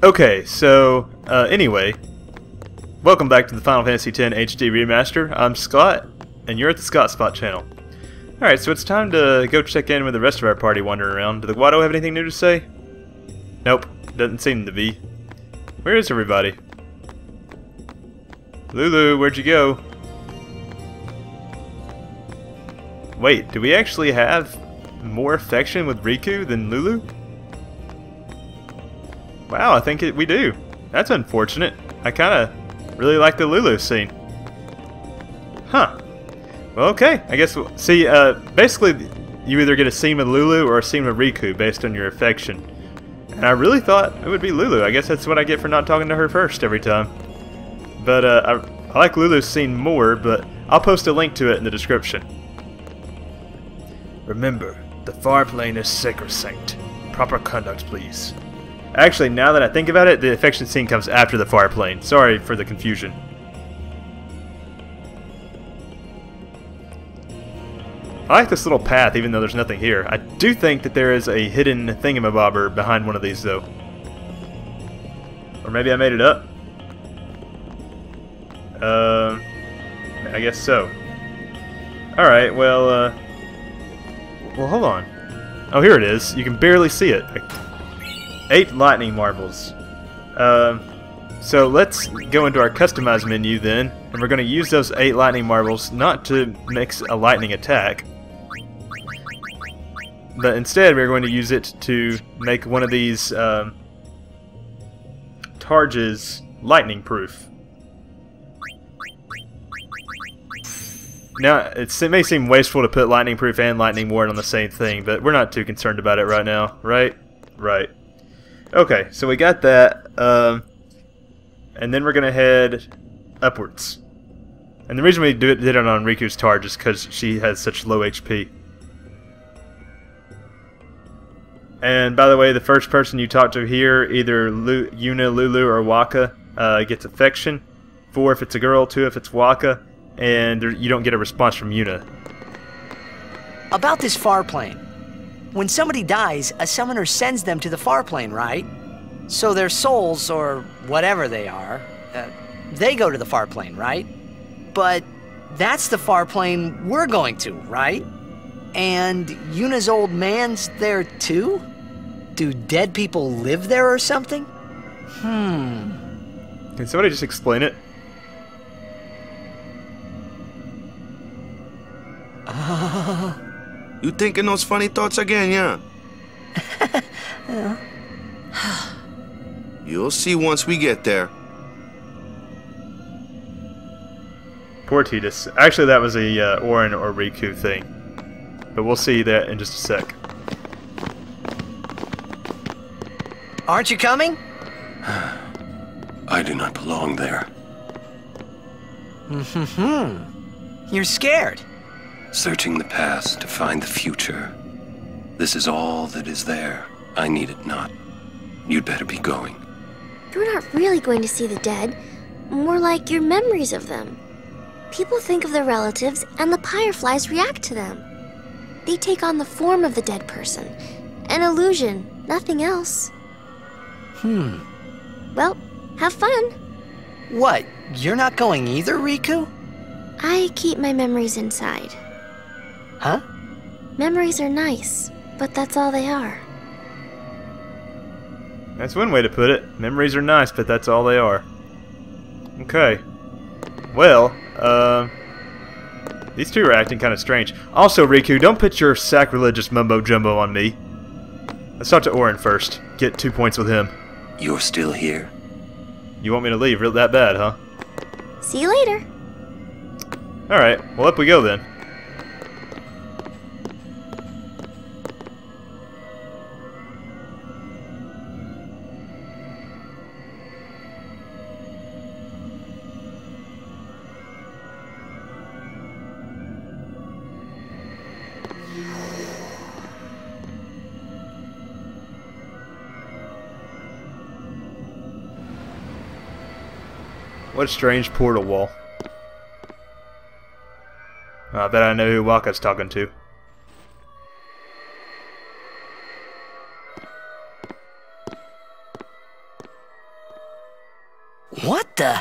Okay, so, anyway, welcome back to the Final Fantasy X HD Remaster. I'm Scott, and you're at the TheScottSpot channel. Alright, so it's time to go check in with the rest of our party wandering around. Do the Guado have anything new to say? Nope, doesn't seem to be. Where is everybody? Lulu, where'd you go? Wait, do we actually have more affection with Riku than Lulu? Wow, I think we do. That's unfortunate. I kinda really like the Lulu scene. Huh. Well, okay. I guess we'll see. Basically, you either get a scene with Lulu or a scene with Riku based on your affection. And I really thought it would be Lulu. I guess that's what I get for not talking to her first every time. But I like Lulu's scene more, but I'll post a link to it in the description. Remember, the Farplane is sacrosanct. Proper conduct, please. Actually, now that I think about it, the affection scene comes after the Farplane. Sorry for the confusion. I like this little path, even though there's nothing here. I do think that there is a hidden thingamabobber behind one of these, though. Or maybe I made it up? I guess so. Alright, well, hold on. Oh, here it is. You can barely see it. 8 lightning marbles. So let's go into our customize menu then, and we're going to use those 8 lightning marbles not to mix a lightning attack, but instead we're going to use it to make one of these targes lightning proof. Now, it may seem wasteful to put lightning proof and lightning ward on the same thing, but we're not too concerned about it right now, right? Right. Okay, so we got that, and then we're going to head upwards. And the reason we did it on Riku's Targe is because she has such low HP. And by the way, the first person you talk to here, either Yuna, Lulu, or Waka, gets affection. 4 if it's a girl, 2 if it's Waka, and you don't get a response from Yuna. About this Farplane. When somebody dies, a summoner sends them to the Farplane, right? So their souls, or whatever they are, they go to the Farplane, right? But that's the Farplane we're going to, right? And Yuna's old man's there too? Do dead people live there or something? Can somebody just explain it? You thinking those funny thoughts again, yeah? You'll see once we get there. Poor Titus. Actually, that was a Orin or Riku thing. But we'll see that in just a sec. Aren't you coming? I do not belong there. You're scared. Searching the past to find the future. This is all that is there. I need it not. You'd better be going. You're not really going to see the dead. More like your memories of them. People think of their relatives, and the Fireflies react to them. They take on the form of the dead person. An illusion, nothing else. Well, have fun. What? You're not going either, Riku? I keep my memories inside. Huh? Memories are nice, but that's all they are. That's one way to put it. Memories are nice, but that's all they are. Okay. Well, these two are acting kind of strange. Also, Riku, don't put your sacrilegious mumbo-jumbo on me. Let's talk to Orin first. Get 2 points with him. You're still here? You want me to leave that bad, huh? See you later. Alright, well up we go then. What a strange portal wall. I bet I know who Waka's talking to. What the?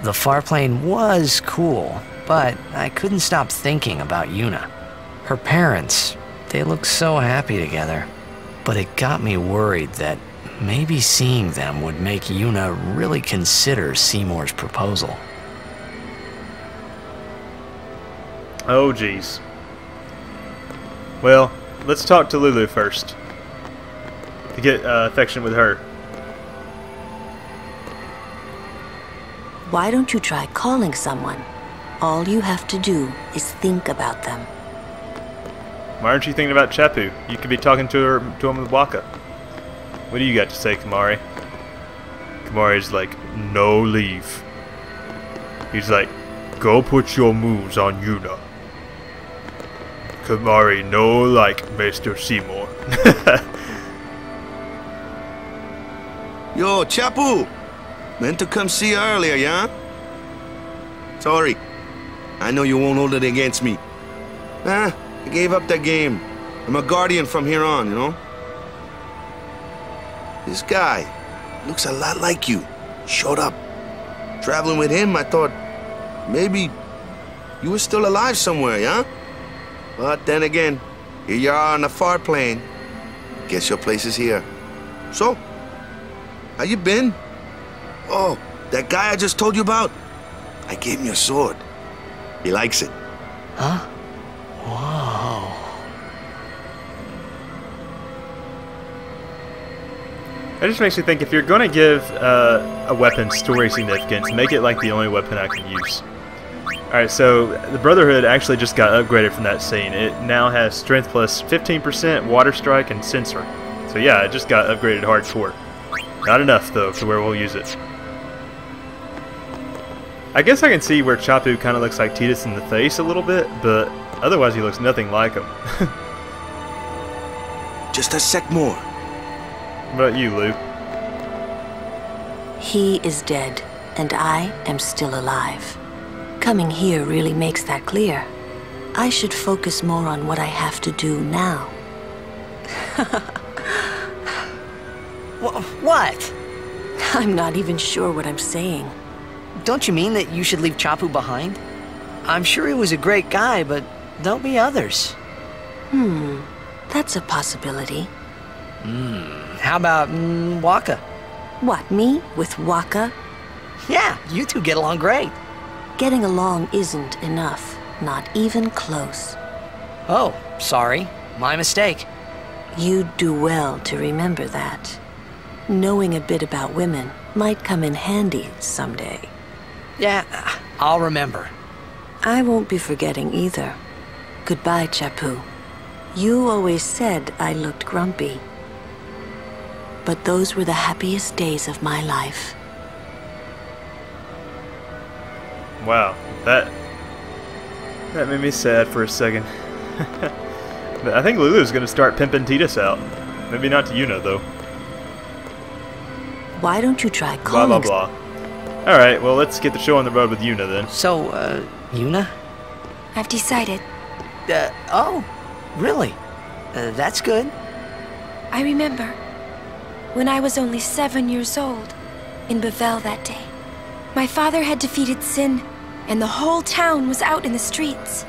The Farplane was cool, but I couldn't stop thinking about Yuna. Her parents, they looked so happy together. But it got me worried that maybe seeing them would make Yuna really consider Seymour's proposal. Oh, geez. Well, let's talk to Lulu first. To get affectionate with her. Why don't you try calling someone? All you have to do is think about them. Why aren't you thinking about Chapu? You could be talking to him with Waka. What do you got to say, Kamari? Kamari's like, no leave. He's like, go put your moves on Yuna. Kamari no like Mr. Seymour. Yo, Chapu! Meant to come see you earlier, yeah? Sorry. I know you won't hold it against me. I gave up that game. I'm a guardian from here on, you know? This guy looks a lot like you. Showed up. Traveling with him, I thought maybe you were still alive somewhere, yeah? But then again, here you are on the Farplane. Guess your place is here. So, how you been? Oh, that guy I just told you about? I gave him your sword. He likes it. Huh? Whoa. That just makes me think, if you're going to give a weapon story significance, make it like the only weapon I can use. Alright, so the Brotherhood actually just got upgraded from that scene. It now has strength plus 15%, water strike, and sensor. So yeah, it just got upgraded hardcore. Not enough, though, to where we'll use it. I guess I can see where Chapu kind of looks like Tidus in the face a little bit, but otherwise he looks nothing like him. Just a sec more. What about you, Lou? He is dead, and I am still alive. Coming here really makes that clear. I should focus more on what I have to do now. What? I'm not even sure what I'm saying. Don't you mean that you should leave Chapu behind? I'm sure he was a great guy, but there'll be others. That's a possibility. How about Waka? What, me? With Waka? Yeah, you two get along great. Getting along isn't enough. Not even close. Oh, sorry. My mistake. You'd do well to remember that. Knowing a bit about women might come in handy someday. Yeah, I'll remember. I won't be forgetting either. Goodbye, Chapu. You always said I looked grumpy. But those were the happiest days of my life. Wow, that made me sad for a second. I think Lulu's gonna start pimping Tidus out. Maybe not to Yuna, though. Why don't you try Blah, calling... blah, blah. Alright, well, let's get the show on the road with Yuna, then. So, Yuna? I've decided. Oh, really? That's good. I remember when I was only 7 years old in Bavel that day. My father had defeated Sin, and the whole town was out in the streets.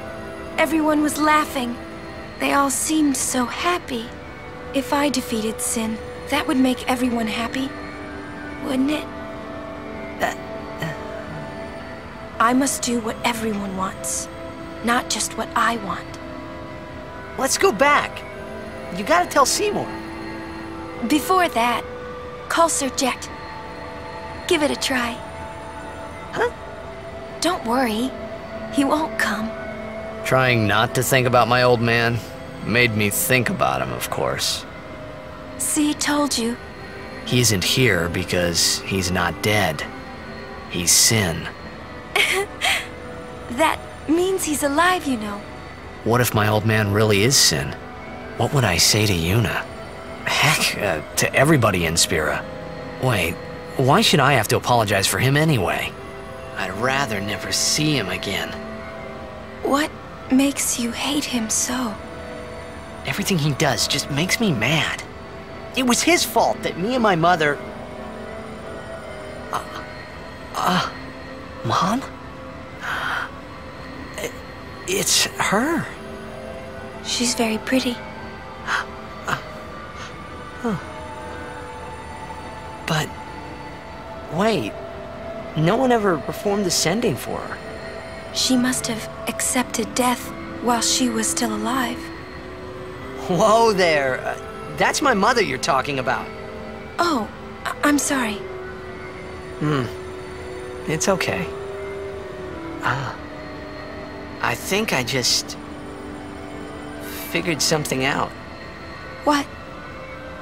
Everyone was laughing. They all seemed so happy. If I defeated Sin, that would make everyone happy, wouldn't it? I must do what everyone wants, not just what I want. Let's go back. You gotta tell Seymour. Before that, call Sir Jet. Give it a try. Huh? Don't worry. He won't come. Trying not to think about my old man made me think about him, of course. See, told you. He isn't here because he's not dead. He's Sin. That means he's alive, you know. What if my old man really is Sin? What would I say to Yuna? Heck, to everybody in Spira. Wait, why should I have to apologize for him anyway? I'd rather never see him again. What makes you hate him so? Everything he does just makes me mad. It was his fault that me and my mother... Mom? It's her. She's very pretty. But... wait. No one ever performed the sending for her. She must have accepted death while she was still alive. Whoa there. That's my mother you're talking about. Oh, I'm sorry. It's okay. I think I just... figured something out. What?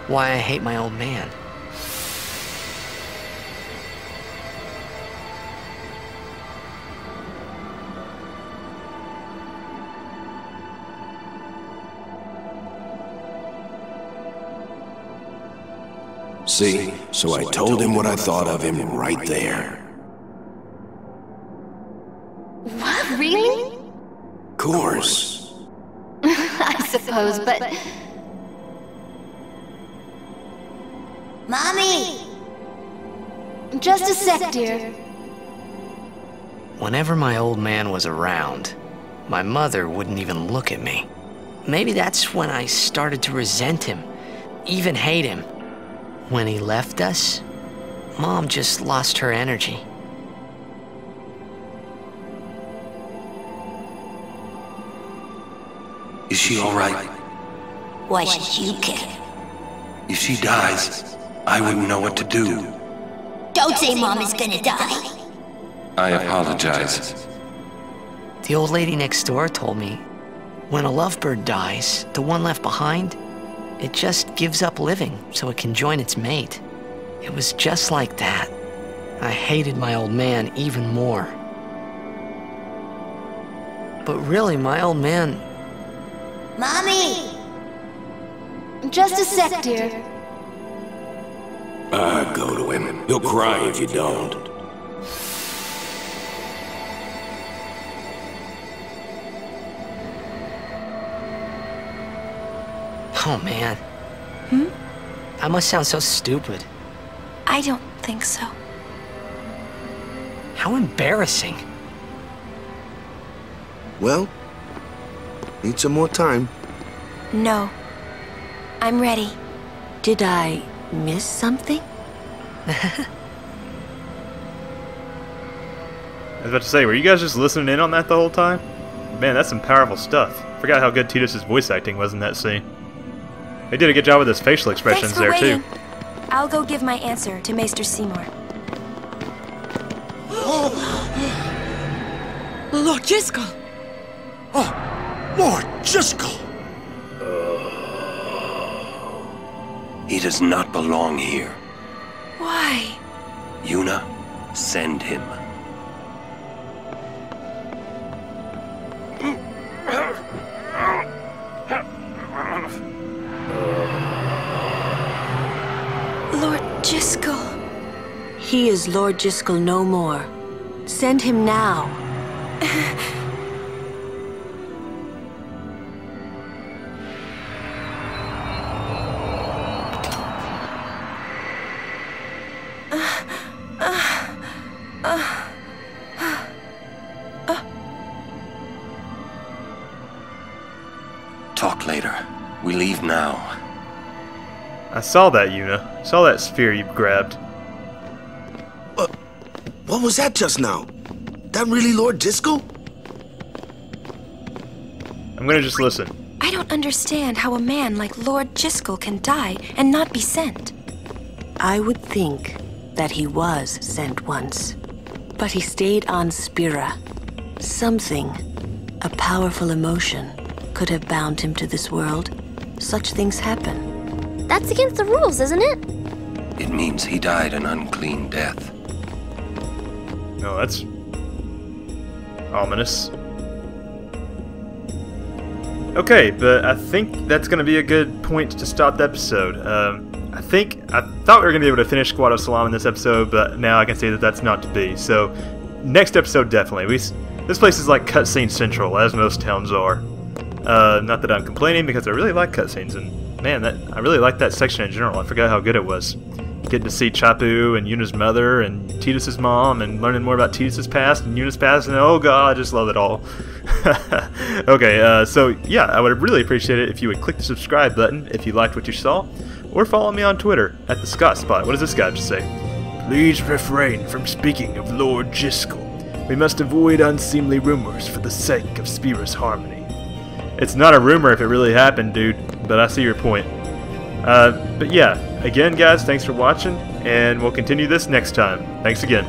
Why I hate my old man. See, so I told him what I thought of him right there. What, really? Course. I suppose, but... Mommy! Just a sec, dear. Whenever my old man was around, my mother wouldn't even look at me. Maybe that's when I started to resent him, even hate him. When he left us, Mom just lost her energy. Is she all right? Why should you care? If she dies, I wouldn't know what to do. Don't say Mom is gonna die. I apologize. The old lady next door told me, when a lovebird dies, the one left behind, it just gives up living so it can join its mate. It was just like that. I hated my old man even more. But really, my old man... Mommy! Just a sec, dear. Go to him. He'll cry if you don't. Oh, man. I must sound so stupid. I don't think so. How embarrassing. Well, need some more time. No. I'm ready. Did I miss something? I was about to say, were you guys just listening in on that the whole time? Man, that's some powerful stuff. Forgot how good Tidus's voice acting was in that scene. They did a good job with his facial expressions Thanks for there, waiting. too. I'll go give my answer to Maester Seymour. Lord Jiskel! Oh, Lord Jiskel! He does not belong here. Why? Yuna, send him. Lord Jiskel. He is Lord Jiskel no more. Send him now. Talk later. We leave now. I saw that, Yuna. Saw that sphere you grabbed. What was that just now? That really Lord Jiskel? I'm gonna just listen. I don't understand how a man like Lord Jiskel can die and not be sent. I would think that he was sent once, but he stayed on Spira. Something, a powerful emotion, could have bound him to this world. Such things happen. That's against the rules, isn't it? It means he died an unclean death. No, that's ominous. Okay, but I think that's going to be a good point to stop the episode. I thought we were going to be able to finish Squad of Salam in this episode, but now I can see that that's not to be. So, next episode definitely. This place is like cutscene central, as most towns are. Not that I'm complaining, because I really like cutscenes, and man, I really like that section in general. I forgot how good it was. Getting to see Chapu and Yuna's mother and Tidus's mom and learning more about Tidus's past and Yuna's past, and oh god, I just love it all. Okay, so yeah, I would really appreciate it if you would click the subscribe button if you liked what you saw, or follow me on Twitter at TheScottSpot. What does this guy just say? Please refrain from speaking of Lord Jiskel. We must avoid unseemly rumors for the sake of Spira's harmony. It's not a rumor if it really happened, dude, but I see your point. But yeah, again guys, thanks for watching, and we'll continue this next time. Thanks again.